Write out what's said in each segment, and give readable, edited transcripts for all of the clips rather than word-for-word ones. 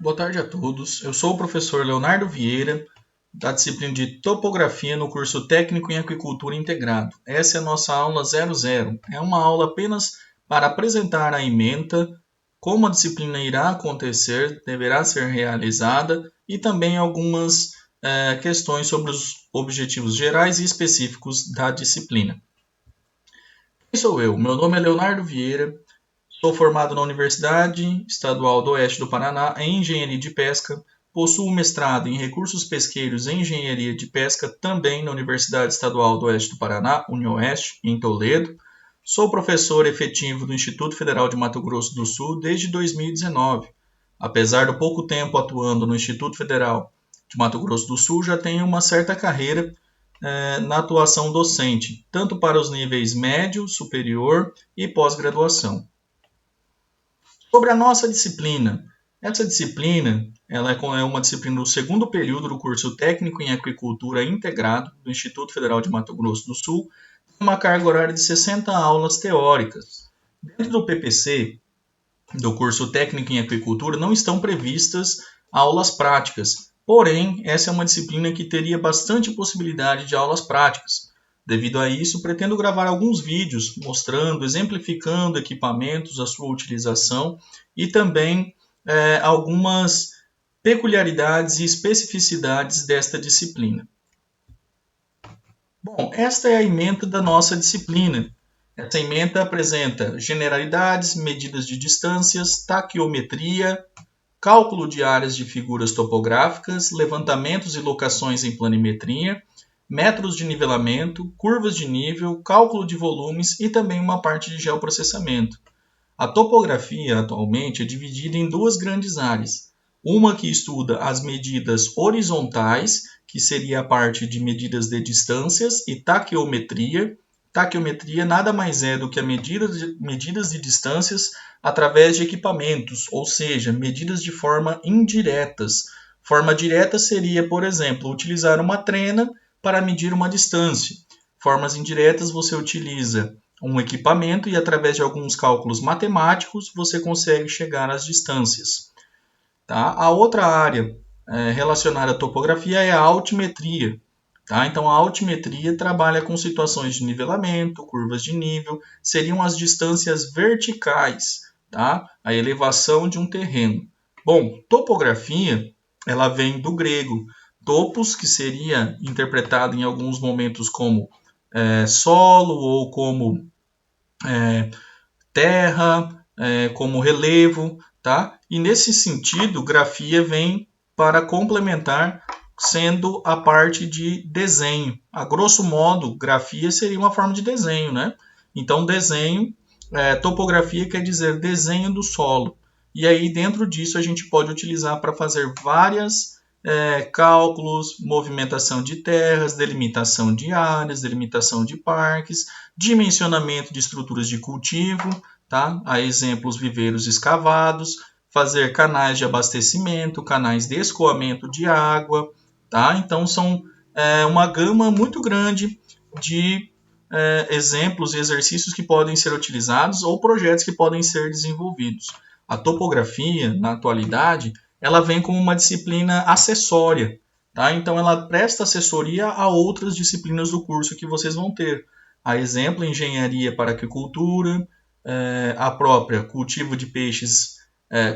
Boa tarde a todos. Eu sou o professor Leonardo Vieira, da disciplina de Topografia no curso Técnico em Aquicultura Integrado. Essa é a nossa aula 00. É uma aula apenas para apresentar a ementa, como a disciplina irá acontecer, deverá ser realizada e também algumas questões sobre os objetivos gerais e específicos da disciplina. Quem sou eu? Meu nome é Leonardo Vieira. Sou formado na Universidade Estadual do Oeste do Paraná em Engenharia de Pesca. Possuo mestrado em Recursos Pesqueiros e Engenharia de Pesca também na Universidade Estadual do Oeste do Paraná, UniOeste, em Toledo. Sou professor efetivo do Instituto Federal de Mato Grosso do Sul desde 2019. Apesar do pouco tempo atuando no Instituto Federal de Mato Grosso do Sul, já tenho uma certa carreira na atuação docente, tanto para os níveis médio, superior e pós-graduação. Sobre a nossa disciplina. Essa disciplina ela é uma disciplina do segundo período do curso Técnico em Aquicultura Integrado do Instituto Federal de Mato Grosso do Sul, uma carga horária de 60 aulas teóricas. Dentro do PPC, do curso Técnico em Aquicultura, não estão previstas aulas práticas, porém, essa é uma disciplina que teria bastante possibilidade de aulas práticas. Devido a isso, pretendo gravar alguns vídeos mostrando, exemplificando equipamentos, a sua utilização e também algumas peculiaridades e especificidades desta disciplina. Bom, esta é a ementa da nossa disciplina. Essa ementa apresenta generalidades, medidas de distâncias, taquiometria, cálculo de áreas de figuras topográficas, levantamentos e locações em planimetria, métodos de nivelamento, curvas de nível, cálculo de volumes e também uma parte de geoprocessamento. A topografia atualmente é dividida em duas grandes áreas. Uma que estuda as medidas horizontais, que seria a parte de medidas de distâncias, e taquiometria. Taquiometria nada mais é do que medidas de distâncias através de equipamentos, ou seja, medidas de forma indiretas. Forma direta seria, por exemplo, utilizar uma trena para medir uma distância. Formas indiretas você utiliza um equipamento e através de alguns cálculos matemáticos você consegue chegar às distâncias. Tá? A outra área relacionada à topografia é a altimetria. Tá? Então a altimetria trabalha com situações de nivelamento, curvas de nível, seriam as distâncias verticais, tá? A elevação de um terreno. Bom, topografia ela vem do grego topos, que seria interpretado em alguns momentos como solo ou como terra, como relevo, tá? E nesse sentido, grafia vem para complementar, sendo a parte de desenho. A grosso modo, grafia seria uma forma de desenho, né? Então, desenho, topografia quer dizer desenho do solo. E aí, dentro disso, a gente pode utilizar para fazer várias cálculos, movimentação de terras, delimitação de áreas, delimitação de parques, dimensionamento de estruturas de cultivo, tá? A exemplos, viveiros escavados, fazer canais de abastecimento, canais de escoamento de água, tá? Então são uma gama muito grande de exemplos e exercícios que podem ser utilizados ou projetos que podem ser desenvolvidos. A topografia, na atualidade, ela vem como uma disciplina acessória, tá? Então ela presta assessoria a outras disciplinas do curso que vocês vão ter. A exemplo, engenharia para aquicultura, a própria cultivo de peixes,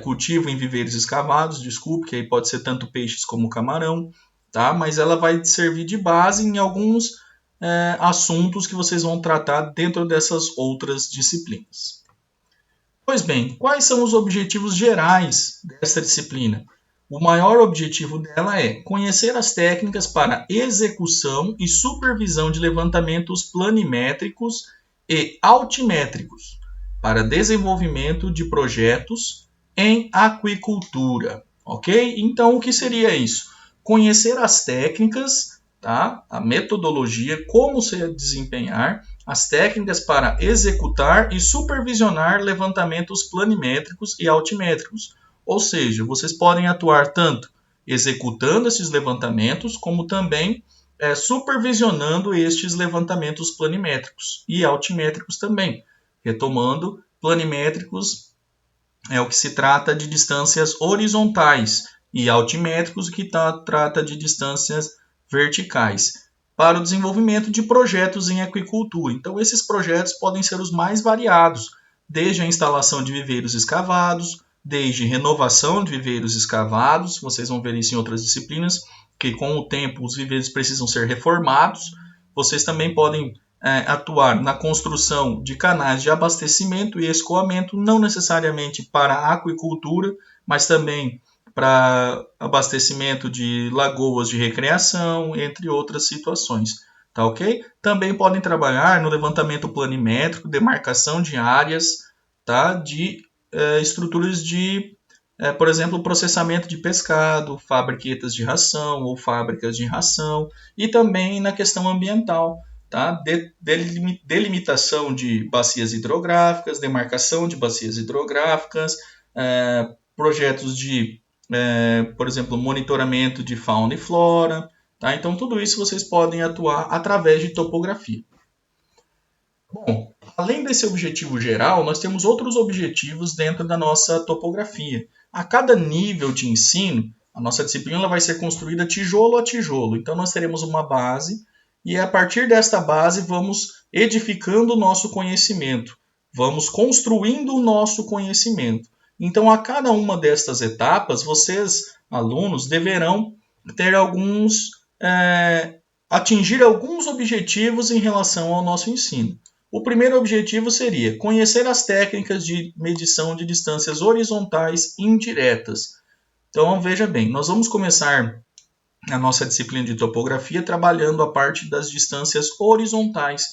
cultivo em viveiros escavados, desculpe, que aí pode ser tanto peixes como camarão, tá? Mas ela vai servir de base em alguns assuntos que vocês vão tratar dentro dessas outras disciplinas. Pois bem, quais são os objetivos gerais dessa disciplina? O maior objetivo dela é conhecer as técnicas para execução e supervisão de levantamentos planimétricos e altimétricos para desenvolvimento de projetos em aquicultura, ok? Então, o que seria isso? Conhecer as técnicas, tá? A metodologia, como se desempenhar, as técnicas para executar e supervisionar levantamentos planimétricos e altimétricos. Ou seja, vocês podem atuar tanto executando esses levantamentos, como também supervisionando estes levantamentos planimétricos e altimétricos também. Retomando, planimétricos é o que se trata de distâncias horizontais, e altimétricos, o que trata de distâncias verticais, para o desenvolvimento de projetos em aquicultura. Então, esses projetos podem ser os mais variados, desde a instalação de viveiros escavados, desde renovação de viveiros escavados, vocês vão ver isso em outras disciplinas, que com o tempo os viveiros precisam ser reformados. Vocês também podem atuar na construção de canais de abastecimento e escoamento, não necessariamente para a aquicultura, mas também para abastecimento de lagoas de recreação, entre outras situações. Tá ok? Também podem trabalhar no levantamento planimétrico, demarcação de áreas, tá? De estruturas de, por exemplo, processamento de pescado, fabriquetas de ração ou fábricas de ração, e também na questão ambiental, tá? Delimitação de bacias hidrográficas, demarcação de bacias hidrográficas, projetos de, por exemplo, monitoramento de fauna e flora. Tá? Então, tudo isso vocês podem atuar através de topografia. Bom, além desse objetivo geral, nós temos outros objetivos dentro da nossa topografia. A cada nível de ensino, a nossa disciplina vai ser construída tijolo a tijolo. Então, nós teremos uma base e, a partir desta base, vamos edificando o nosso conhecimento. Vamos construindo o nosso conhecimento. Então, a cada uma destas etapas, vocês, alunos, deverão ter atingir alguns objetivos em relação ao nosso ensino. O primeiro objetivo seria conhecer as técnicas de medição de distâncias horizontais indiretas. Então, veja bem, nós vamos começar a nossa disciplina de topografia trabalhando a parte das distâncias horizontais.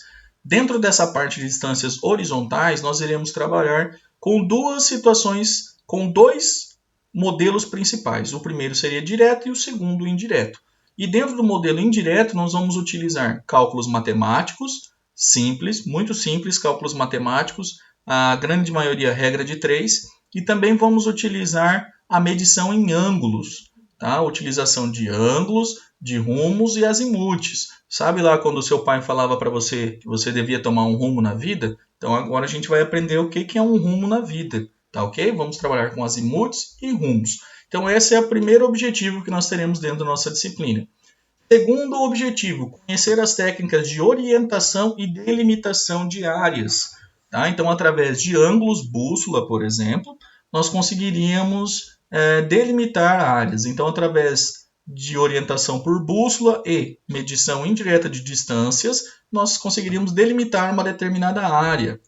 Dentro dessa parte de distâncias horizontais, nós iremos trabalhar com duas situações, com dois modelos principais. O primeiro seria direto e o segundo indireto. E dentro do modelo indireto, nós vamos utilizar cálculos matemáticos, simples, muito simples, cálculos matemáticos, a grande maioria regra de 3, e também vamos utilizar a medição em ângulos, tá? A utilização de ângulos, de rumos e azimutes. Sabe lá quando o seu pai falava para você que você devia tomar um rumo na vida? Então agora a gente vai aprender o que é um rumo na vida, tá ok? Vamos trabalhar com azimutes e rumos. Então esse é o primeiro objetivo que nós teremos dentro da nossa disciplina. Segundo objetivo, conhecer as técnicas de orientação e delimitação de áreas. Tá? Então, através de ângulos, bússola, por exemplo, nós conseguiríamos delimitar áreas. Então, através de orientação por bússola e medição indireta de distâncias, nós conseguiríamos delimitar uma determinada área.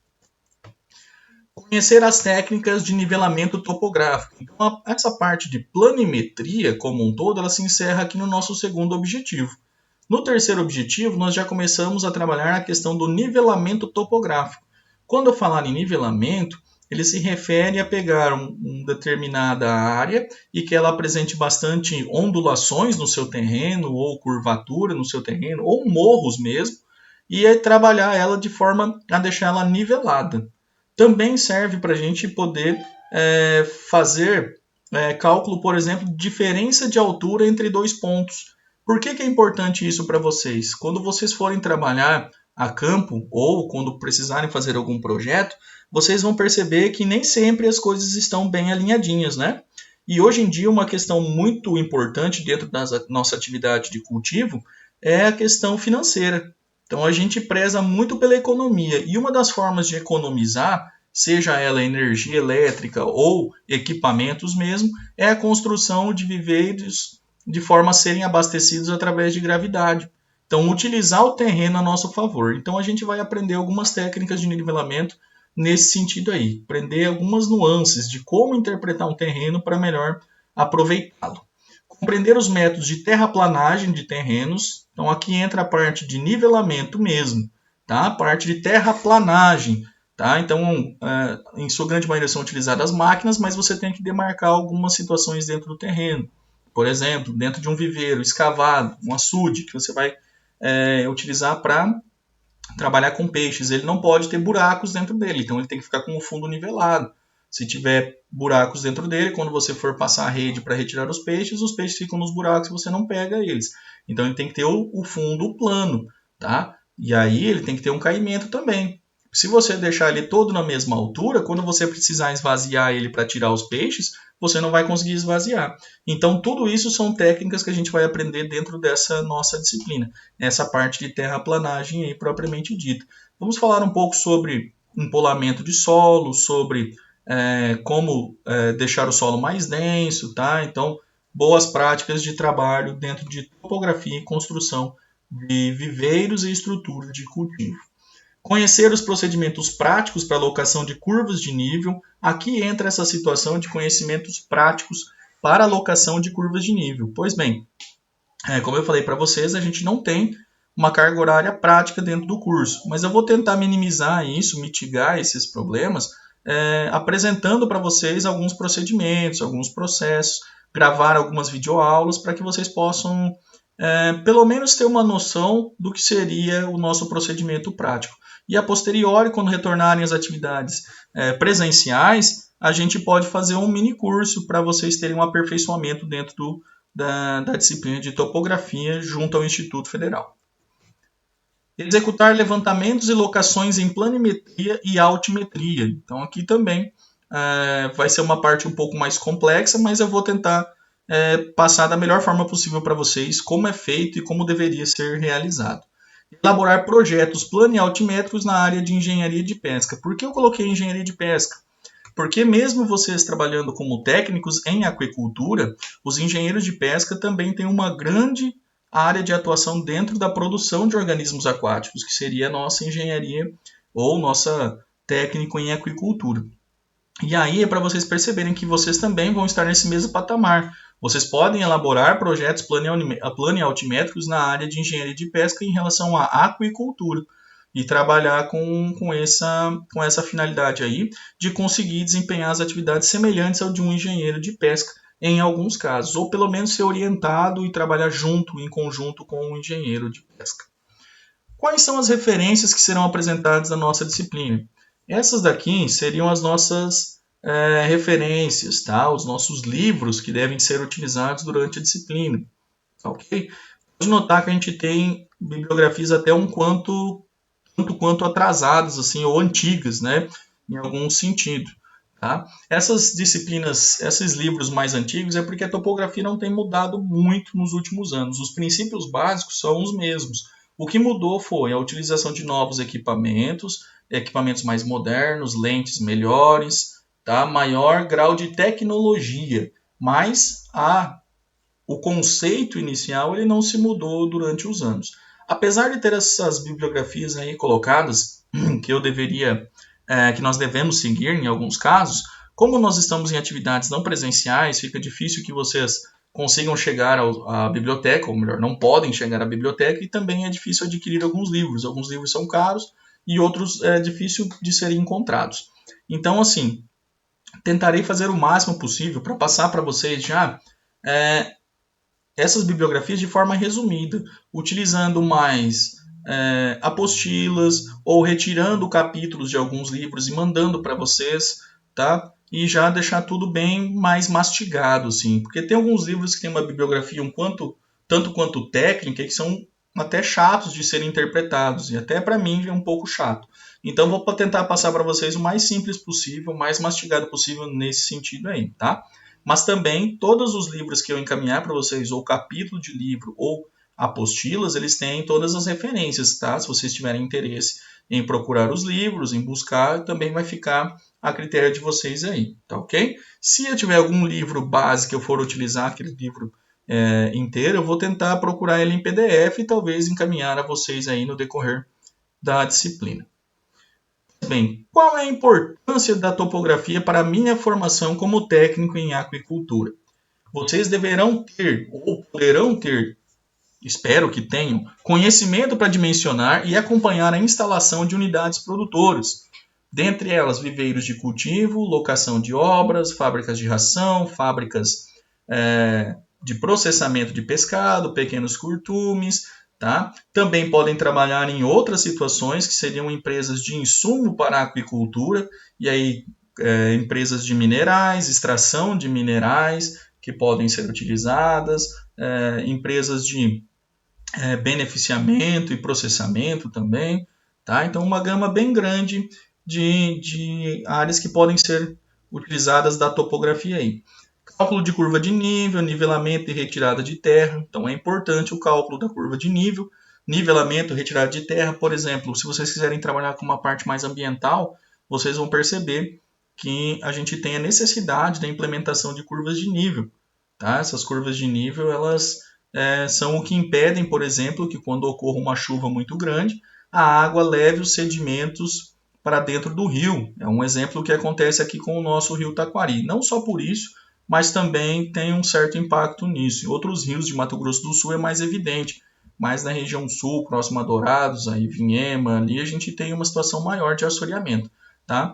Conhecer as técnicas de nivelamento topográfico. Então, essa parte de planimetria como um todo, ela se encerra aqui no nosso segundo objetivo. No terceiro objetivo, nós já começamos a trabalhar a questão do nivelamento topográfico. Quando eu falar em nivelamento, ele se refere a pegar uma determinada área e que ela apresente bastante ondulações no seu terreno, ou curvatura no seu terreno, ou morros mesmo, e trabalhar ela de forma a deixar ela nivelada. Também serve para a gente poder fazer cálculo, por exemplo, de diferença de altura entre dois pontos. Por que é importante isso para vocês? Quando vocês forem trabalhar a campo ou quando precisarem fazer algum projeto, vocês vão perceber que nem sempre as coisas estão bem alinhadinhas, né? E hoje em dia uma questão muito importante dentro da nossa atividade de cultivo é a questão financeira. Então a gente preza muito pela economia e uma das formas de economizar, seja ela energia elétrica ou equipamentos mesmo, é a construção de viveiros de forma a serem abastecidos através de gravidade. Então utilizar o terreno a nosso favor. Então a gente vai aprender algumas técnicas de nivelamento nesse sentido aí, aprender algumas nuances de como interpretar um terreno para melhor aproveitá-lo. Compreender os métodos de terraplanagem de terrenos. Então aqui entra a parte de nivelamento mesmo, tá? A parte de terraplanagem, tá? Então, em sua grande maioria são utilizadas máquinas, mas você tem que demarcar algumas situações dentro do terreno. Por exemplo, dentro de um viveiro escavado, um açude que você vai utilizar para trabalhar com peixes, ele não pode ter buracos dentro dele, então ele tem que ficar com o fundo nivelado. Se tiver buracos dentro dele, quando você for passar a rede para retirar os peixes ficam nos buracos e você não pega eles. Então ele tem que ter o fundo plano, tá? E aí ele tem que ter um caimento também. Se você deixar ele todo na mesma altura, quando você precisar esvaziar ele para tirar os peixes, você não vai conseguir esvaziar. Então, tudo isso são técnicas que a gente vai aprender dentro dessa nossa disciplina, essa parte de terraplanagem aí propriamente dita. Vamos falar um pouco sobre empolamento de solo, sobre como deixar o solo mais denso, tá? Então, boas práticas de trabalho dentro de topografia e construção de viveiros e estruturas de cultivo. Conhecer os procedimentos práticos para alocação de curvas de nível. Aqui entra essa situação de conhecimentos práticos para alocação de curvas de nível. Pois bem, como eu falei para vocês, a gente não tem uma carga horária prática dentro do curso, mas eu vou tentar minimizar isso, mitigar esses problemas, apresentando para vocês alguns procedimentos, alguns processos, gravar algumas videoaulas para que vocês possam, pelo menos, ter uma noção do que seria o nosso procedimento prático. E a posteriori, quando retornarem as atividades presenciais, a gente pode fazer um mini curso para vocês terem um aperfeiçoamento dentro da disciplina de topografia junto ao Instituto Federal. Executar levantamentos e locações em planimetria e altimetria. Então aqui também vai ser uma parte um pouco mais complexa, mas eu vou tentar passar da melhor forma possível para vocês como é feito e como deveria ser realizado. Elaborar projetos planialtimétricos na área de engenharia de pesca. Por que eu coloquei engenharia de pesca? Porque mesmo vocês trabalhando como técnicos em aquicultura, os engenheiros de pesca também têm uma grande área de atuação dentro da produção de organismos aquáticos, que seria a nossa engenharia ou nossa técnico em aquicultura. E aí é para vocês perceberem que vocês também vão estar nesse mesmo patamar. Vocês podem elaborar projetos planialtimétricos na área de engenharia de pesca em relação à aquicultura e trabalhar com essa finalidade aí de conseguir desempenhar as atividades semelhantes ao de um engenheiro de pesca em alguns casos, ou pelo menos ser orientado e trabalhar junto, em conjunto com um engenheiro de pesca. Quais são as referências que serão apresentadas na nossa disciplina? Essas daqui seriam as nossas referências, tá? Os nossos livros que devem ser utilizados durante a disciplina. Ok? Pode notar que a gente tem bibliografias até um tanto quanto atrasadas, assim, ou antigas, né? Em algum sentido. Tá? Essas disciplinas, esses livros mais antigos, é porque a topografia não tem mudado muito nos últimos anos. Os princípios básicos são os mesmos. O que mudou foi a utilização de novos equipamentos, equipamentos mais modernos, lentes melhores, tá? Maior grau de tecnologia, mas o conceito inicial ele não se mudou durante os anos. Apesar de ter essas bibliografias aí colocadas, que nós devemos seguir em alguns casos, como nós estamos em atividades não presenciais, fica difícil que vocês consigam chegar à biblioteca, ou melhor, não podem chegar à biblioteca, e também é difícil adquirir alguns livros. Alguns livros são caros e outros é difícil de serem encontrados. Então, assim, tentarei fazer o máximo possível para passar para vocês já essas bibliografias de forma resumida, utilizando mais apostilas ou retirando capítulos de alguns livros e mandando para vocês, tá? E já deixar tudo bem mais mastigado, assim, porque tem alguns livros que tem uma bibliografia tanto quanto técnica que são até chatos de serem interpretados e até para mim é um pouco chato. Então vou tentar passar para vocês o mais simples possível, o mais mastigado possível nesse sentido aí, tá? Mas também todos os livros que eu encaminhar para vocês, ou capítulo de livro, ou apostilas, eles têm todas as referências, tá? Se vocês tiverem interesse em procurar os livros, em buscar, também vai ficar a critério de vocês aí, tá ok? Se eu tiver algum livro base que eu for utilizar, aquele livro inteiro, eu vou tentar procurar ele em PDF e talvez encaminhar a vocês aí no decorrer da disciplina. Bem, qual é a importância da topografia para a minha formação como técnico em aquicultura? Vocês deverão ter, ou poderão ter, espero que tenham, conhecimento para dimensionar e acompanhar a instalação de unidades produtoras, dentre elas viveiros de cultivo, locação de obras, fábricas de ração, fábricas de processamento de pescado, pequenos curtumes, tá? Também podem trabalhar em outras situações, que seriam empresas de insumo para a aquicultura, e aí empresas de minerais, extração de minerais, que podem ser utilizadas, empresas de beneficiamento e processamento também, tá? Então, uma gama bem grande de áreas que podem ser utilizadas da topografia aí. Cálculo de curva de nível, nivelamento e retirada de terra. Então, é importante o cálculo da curva de nível, nivelamento, retirada de terra. Por exemplo, se vocês quiserem trabalhar com uma parte mais ambiental, vocês vão perceber que a gente tem a necessidade da implementação de curvas de nível. Tá? Essas curvas de nível, elas são o que impedem, por exemplo, que quando ocorra uma chuva muito grande, a água leve os sedimentos para dentro do rio. É um exemplo que acontece aqui com o nosso rio Taquari. Não só por isso, mas também tem um certo impacto nisso. Em outros rios de Mato Grosso do Sul é mais evidente, mas na região sul, próximo a Dourados, aí Vinhema, ali a gente tem uma situação maior de assoreamento. Tá?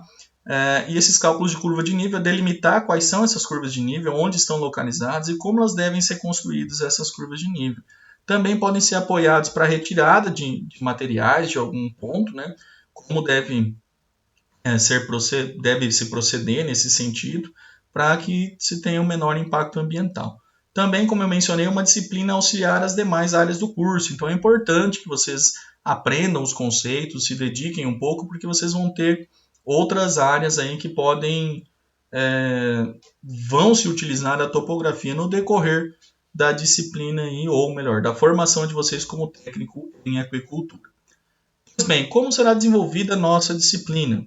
E esses cálculos de curva de nível é delimitar quais são essas curvas de nível, onde estão localizadas e como elas devem ser construídas essas curvas de nível. Também podem ser apoiados para retirada de materiais de algum ponto, né? Como deve se proceder nesse sentido, para que se tenha um menor impacto ambiental. Também, como eu mencionei, uma disciplina auxiliar às demais áreas do curso. Então é importante que vocês aprendam os conceitos, se dediquem um pouco, porque vocês vão ter outras áreas aí que vão se utilizar da topografia no decorrer da disciplina aí, ou melhor, da formação de vocês como técnico em aquicultura. Pois bem, como será desenvolvida a nossa disciplina?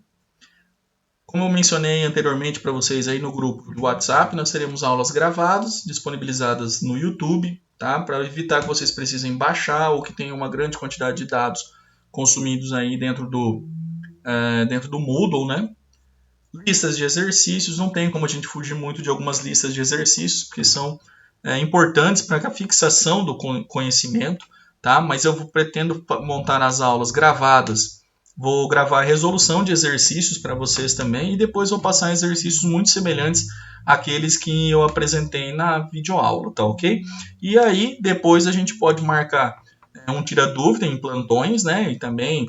Como eu mencionei anteriormente para vocês aí no grupo do WhatsApp, nós teremos aulas gravadas, disponibilizadas no YouTube, tá? Para evitar que vocês precisem baixar ou que tenham uma grande quantidade de dados consumidos aí dentro do Moodle, né? Listas de exercícios, não tem como a gente fugir muito de algumas listas de exercícios, porque são importantes para a fixação do conhecimento, tá? Mas eu pretendo montar as aulas gravadas. Vou gravar a resolução de exercícios para vocês também e depois vou passar exercícios muito semelhantes àqueles que eu apresentei na videoaula, tá ok? E aí depois a gente pode marcar um tira-dúvida em plantões, né? E também,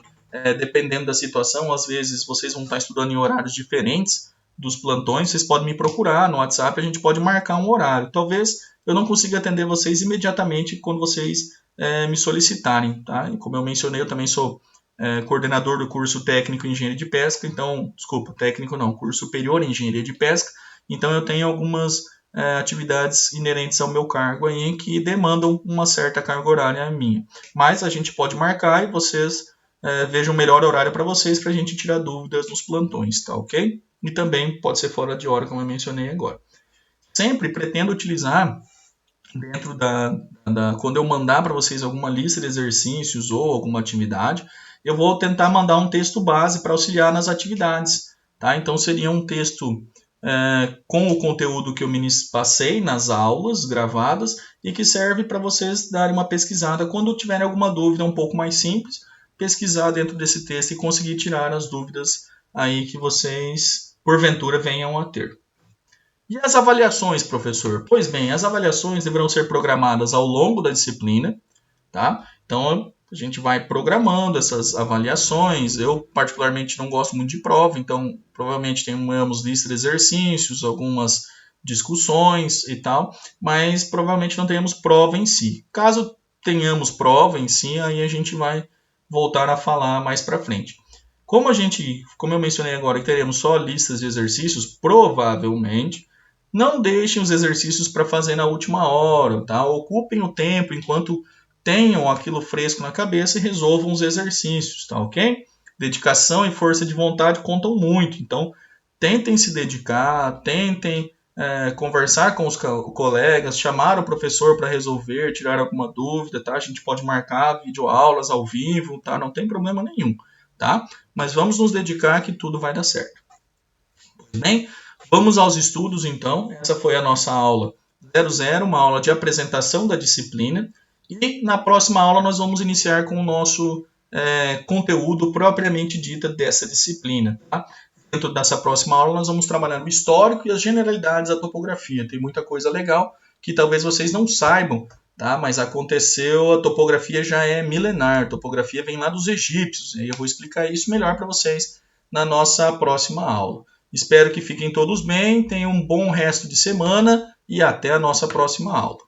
dependendo da situação, às vezes vocês vão estar estudando em horários diferentes dos plantões, vocês podem me procurar no WhatsApp, a gente pode marcar um horário. Talvez eu não consiga atender vocês imediatamente quando vocês me solicitarem, tá? E como eu mencionei, eu também sou coordenador do curso técnico em engenharia de pesca, então, desculpa, técnico não, curso superior em engenharia de pesca, então eu tenho algumas atividades inerentes ao meu cargo aí que demandam uma certa carga horária minha. Mas a gente pode marcar e vocês vejam o melhor horário para vocês para a gente tirar dúvidas nos plantões, tá ok? E também pode ser fora de hora, como eu mencionei agora. Sempre pretendo utilizar dentro quando eu mandar para vocês alguma lista de exercícios ou alguma atividade, eu vou tentar mandar um texto base para auxiliar nas atividades, tá? Então seria um texto com o conteúdo que eu passei nas aulas gravadas e que serve para vocês darem uma pesquisada quando tiverem alguma dúvida um pouco mais simples, pesquisar dentro desse texto e conseguir tirar as dúvidas aí que vocês porventura venham a ter. E as avaliações, professor? Pois bem, as avaliações deverão ser programadas ao longo da disciplina, tá? Então, a gente vai programando essas avaliações. Eu, particularmente, não gosto muito de prova, então, provavelmente tenhamos lista de exercícios, algumas discussões e tal, mas provavelmente não tenhamos prova em si. Caso tenhamos prova em si, aí a gente vai voltar a falar mais para frente. Como eu mencionei agora, que teremos só listas de exercícios, provavelmente, não deixem os exercícios para fazer na última hora, tá? Ocupem o tempo enquanto tenham aquilo fresco na cabeça e resolvam os exercícios, tá ok? Dedicação e força de vontade contam muito, então tentem se dedicar, tentem conversar com os colegas, chamar o professor para resolver, tirar alguma dúvida, tá? A gente pode marcar videoaulas ao vivo, tá? Não tem problema nenhum, tá? Mas vamos nos dedicar que tudo vai dar certo. Pois bem, vamos aos estudos então. Essa foi a nossa aula 00, uma aula de apresentação da disciplina. E na próxima aula nós vamos iniciar com o nosso conteúdo propriamente dito dessa disciplina. Tá? Dentro dessa próxima aula nós vamos trabalhar o histórico e as generalidades da topografia. Tem muita coisa legal que talvez vocês não saibam, tá? Mas aconteceu, a topografia já é milenar, a topografia vem lá dos egípcios. E eu vou explicar isso melhor para vocês na nossa próxima aula. Espero que fiquem todos bem, tenham um bom resto de semana e até a nossa próxima aula.